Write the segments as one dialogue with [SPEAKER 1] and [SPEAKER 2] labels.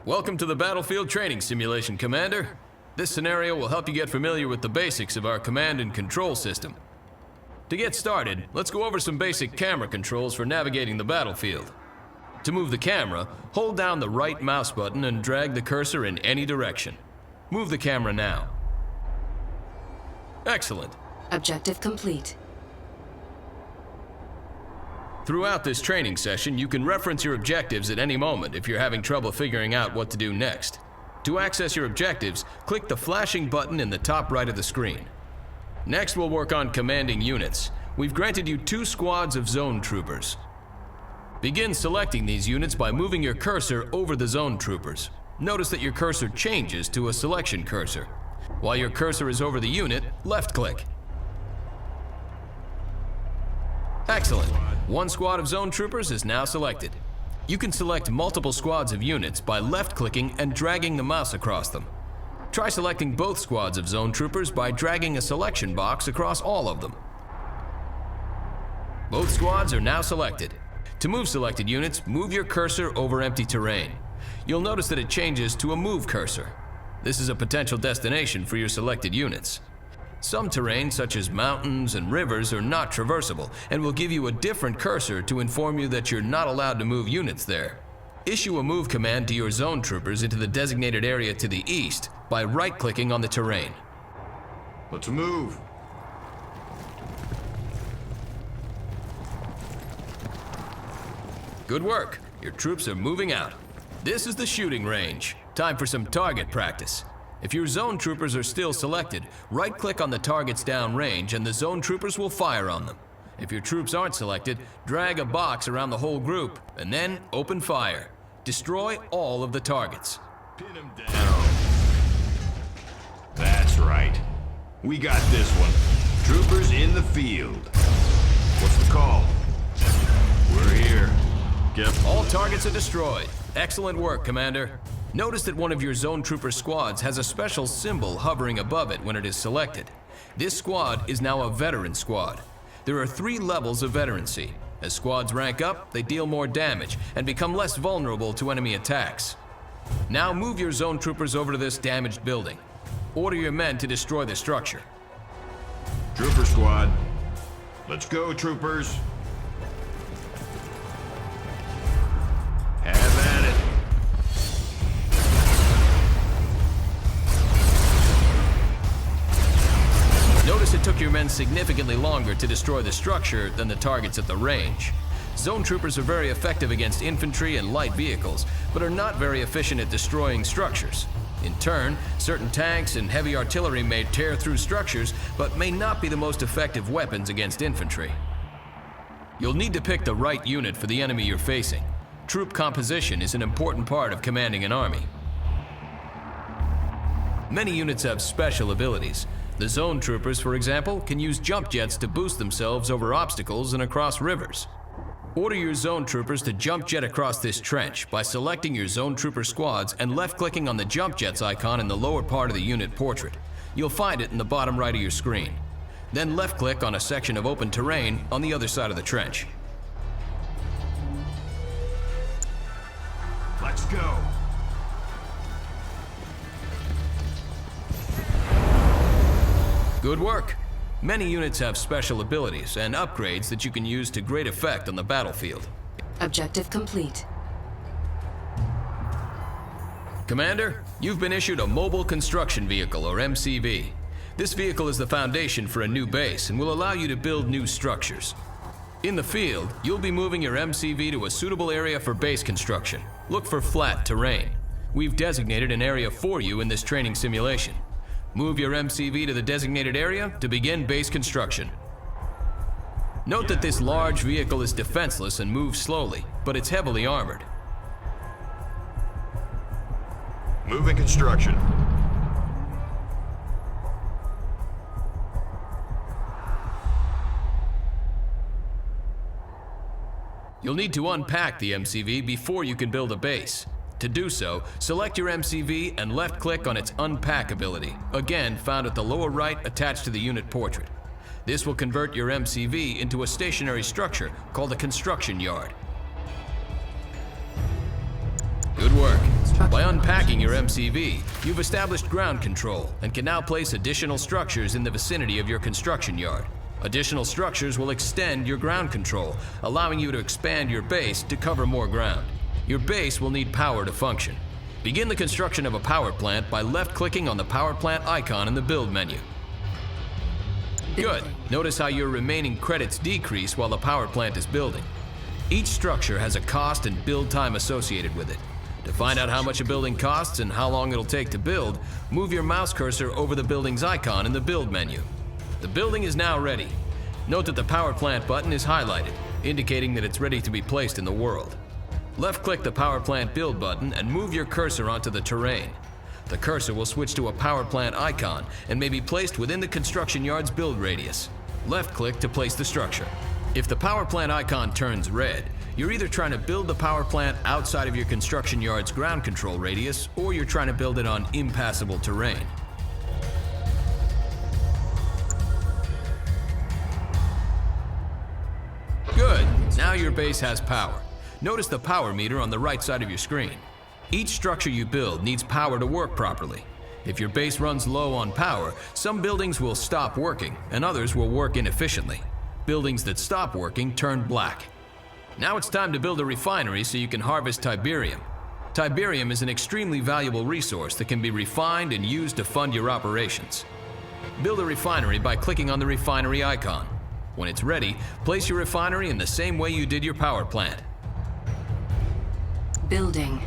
[SPEAKER 1] Welcome to the Battlefield Training Simulation, Commander. This scenario will help you get familiar with the basics of our command and control system. To get started, let's go over some basic camera controls for navigating the battlefield. To move the camera, hold down the right mouse button and drag the cursor in any direction. Move the camera now. Excellent.
[SPEAKER 2] Objective complete.
[SPEAKER 1] Throughout this training session, you can reference your objectives at any moment if you're having trouble figuring out what to do next. To access your objectives, click the flashing button in the top right of the screen. Next, we'll work on commanding units. We've granted you 2 squads of zone troopers. Begin selecting these units by moving your cursor over the zone troopers. Notice that your cursor changes to a selection cursor. While your cursor is over the unit, left-click. Excellent. 1 squad of zone troopers is now selected. You can select multiple squads of units by left-clicking and dragging the mouse across them. Try selecting both squads of zone troopers by dragging a selection box across all of them. Both squads are now selected. To move selected units, move your cursor over empty terrain. You'll notice that it changes to a move cursor. This is a potential destination for your selected units. Some terrain, such as mountains and rivers, are not traversable and will give you a different cursor to inform you that you're not allowed to move units there. Issue a move command to your zone troopers into the designated area to the east by right-clicking on the terrain.
[SPEAKER 3] Let's move.
[SPEAKER 1] Good work. Your troops are moving out. This is the shooting range. Time for some target practice. If your zone troopers are still selected, right-click on the targets downrange and the zone troopers will fire on them. If your troops aren't selected, drag a box around the whole group and then open fire. Destroy all of the targets.
[SPEAKER 3] Pin him down. That's right. We got this one. Troopers in the field. What's the call? We're here.
[SPEAKER 1] All targets are destroyed. Excellent work, Commander. Notice that one of your zone trooper squads has a special symbol hovering above it when it is selected. This squad is now a veteran squad. There are 3 levels of veterancy. As squads rank up, they deal more damage and become less vulnerable to enemy attacks. Now move your zone troopers over to this damaged building. Order your men to destroy the structure.
[SPEAKER 3] Trooper squad. Let's go, troopers. Have at it.
[SPEAKER 1] Notice it took your men significantly longer to destroy the structure than the targets at the range. Zone troopers are very effective against infantry and light vehicles, but are not very efficient at destroying structures. In turn, certain tanks and heavy artillery may tear through structures, but may not be the most effective weapons against infantry. You'll need to pick the right unit for the enemy you're facing. Troop composition is an important part of commanding an army. Many units have special abilities. The zone troopers, for example, can use jump jets to boost themselves over obstacles and across rivers. Order your zone troopers to jump jet across this trench by selecting your zone trooper squads and left-clicking on the jump jets icon in the lower part of the unit portrait. You'll find it in the bottom right of your screen. Then left-click on a section of open terrain on the other side of the trench.
[SPEAKER 3] Let's go.
[SPEAKER 1] Good work. Many units have special abilities and upgrades that you can use to great effect on the battlefield.
[SPEAKER 2] Objective complete.
[SPEAKER 1] Commander, you've been issued a Mobile Construction Vehicle, or MCV. This vehicle is the foundation for a new base and will allow you to build new structures. In the field, you'll be moving your MCV to a suitable area for base construction. Look for flat terrain. We've designated an area for you in this training simulation. Move your MCV to the designated area to begin base construction. Note that this large vehicle is defenseless and moves slowly, but it's heavily armored.
[SPEAKER 3] Moving construction.
[SPEAKER 1] You'll need to unpack the MCV before you can build a base. To do so, select your MCV and left-click on its Unpack ability, again found at the lower right attached to the unit portrait. This will convert your MCV into a stationary structure called a construction yard. Good work. By unpacking your MCV, you've established ground control and can now place additional structures in the vicinity of your construction yard. Additional structures will extend your ground control, allowing you to expand your base to cover more ground. Your base will need power to function. Begin the construction of a power plant by left-clicking on the power plant icon in the build menu. Good. Notice how your remaining credits decrease while the power plant is building. Each structure has a cost and build time associated with it. To find out how much a building costs and how long it'll take to build, move your mouse cursor over the building's icon in the build menu. The building is now ready. Note that the power plant button is highlighted, indicating that it's ready to be placed in the world. Left-click the power plant build button and move your cursor onto the terrain. The cursor will switch to a power plant icon and may be placed within the construction yard's build radius. Left-click to place the structure. If the power plant icon turns red, you're either trying to build the power plant outside of your construction yard's ground control radius, or you're trying to build it on impassable terrain. Good. Now your base has power. Notice the power meter on the right side of your screen. Each structure you build needs power to work properly. If your base runs low on power, some buildings will stop working and others will work inefficiently. Buildings that stop working turn black. Now it's time to build a refinery so you can harvest Tiberium. Tiberium is an extremely valuable resource that can be refined and used to fund your operations. Build a refinery by clicking on the refinery icon. When it's ready, place your refinery in the same way you did your power plant.
[SPEAKER 2] Building.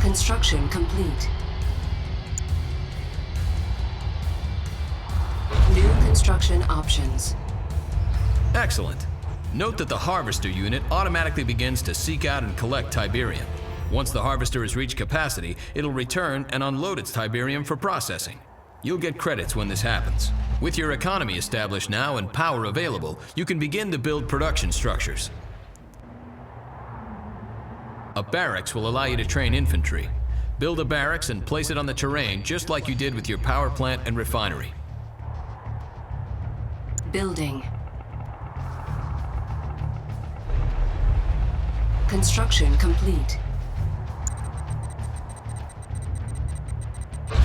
[SPEAKER 2] Construction complete. New construction options.
[SPEAKER 1] Excellent. Note that the harvester unit automatically begins to seek out and collect Tiberium. Once the harvester has reached capacity, it'll return and unload its Tiberium for processing. You'll get credits when this happens. With your economy established now and power available, you can begin to build production structures. A barracks will allow you to train infantry. Build a barracks and place it on the terrain just like you did with your power plant and refinery.
[SPEAKER 2] Building. Construction complete.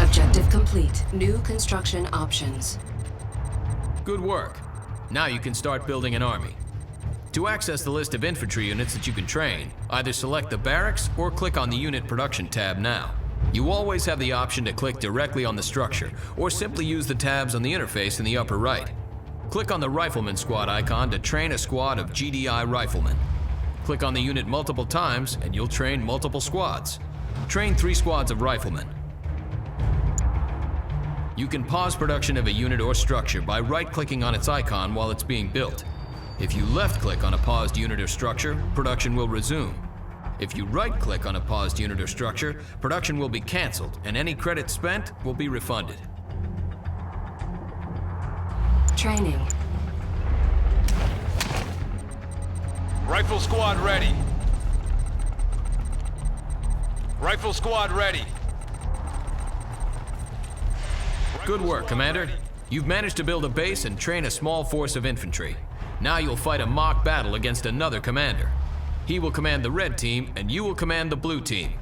[SPEAKER 2] Objective complete. New construction options.
[SPEAKER 1] Good work. Now you can start building an army. To access the list of infantry units that you can train, either select the barracks or click on the Unit Production tab now. You always have the option to click directly on the structure, or simply use the tabs on the interface in the upper right. Click on the Rifleman Squad icon to train a squad of GDI riflemen. Click on the unit multiple times and you'll train multiple squads. Train 3 squads of riflemen. You can pause production of a unit or structure by right-clicking on its icon while it's being built. If you left-click on a paused unit or structure, production will resume. If you right-click on a paused unit or structure, production will be canceled and any credit spent will be refunded.
[SPEAKER 2] Training.
[SPEAKER 4] Rifle squad ready. Rifle squad ready.
[SPEAKER 1] Good work, Commander. You've managed to build a base and train a small force of infantry. Now you'll fight a mock battle against another commander. He will command the red team and you will command the blue team.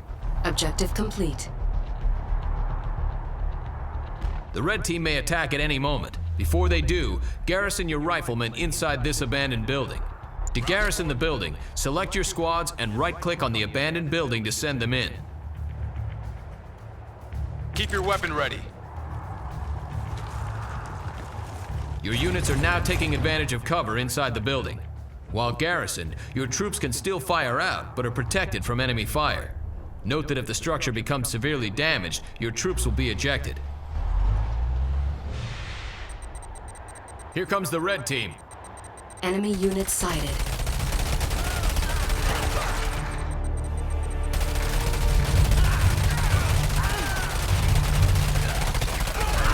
[SPEAKER 2] Objective complete.
[SPEAKER 1] The red team may attack at any moment. Before they do, garrison your riflemen inside this abandoned building. To garrison the building, select your squads and right-click on the abandoned building to send them in.
[SPEAKER 4] Keep your weapon ready.
[SPEAKER 1] Your units are now taking advantage of cover inside the building. While garrisoned, your troops can still fire out, but are protected from enemy fire. Note that if the structure becomes severely damaged, your troops will be ejected. Here comes the red team.
[SPEAKER 2] Enemy unit sighted.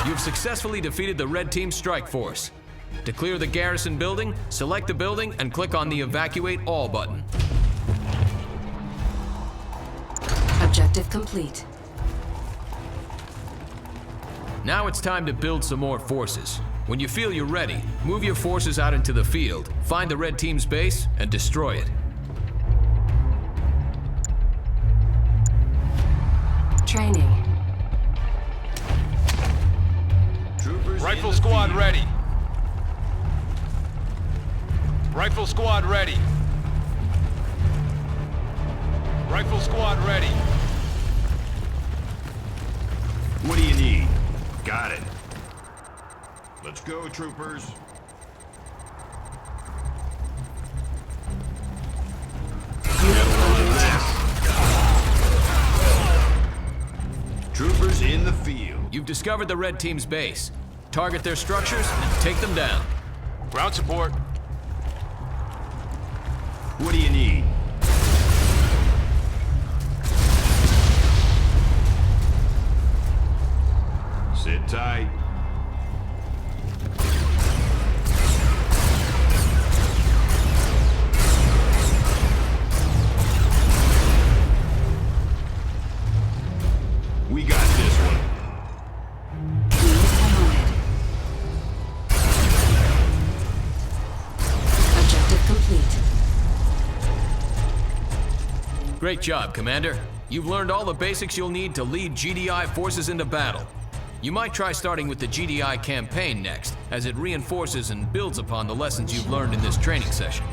[SPEAKER 1] You've successfully defeated the red team's strike force. To clear the garrison building, select the building and click on the Evacuate All button.
[SPEAKER 2] Objective complete.
[SPEAKER 1] Now it's time to build some more forces. When you feel you're ready, move your forces out into the field, find the red team's base, and destroy it.
[SPEAKER 2] Training.
[SPEAKER 3] Troopers
[SPEAKER 4] Rifle
[SPEAKER 3] in the
[SPEAKER 4] squad
[SPEAKER 3] field.
[SPEAKER 4] ready. Rifle squad ready. Rifle squad ready.
[SPEAKER 3] What do you need? Got it. Let's go, troopers.
[SPEAKER 2] Unit under attack.
[SPEAKER 3] Troopers in the field.
[SPEAKER 1] You've discovered the red team's base. Target their structures and take them down.
[SPEAKER 4] Ground support.
[SPEAKER 3] What do you need? Sit tight. We got this one.
[SPEAKER 2] Unit promoted. Objective complete.
[SPEAKER 1] Great job, Commander. You've learned all the basics you'll need to lead GDI forces into battle. You might try starting with the GDI campaign next, as it reinforces and builds upon the lessons you've learned in this training session.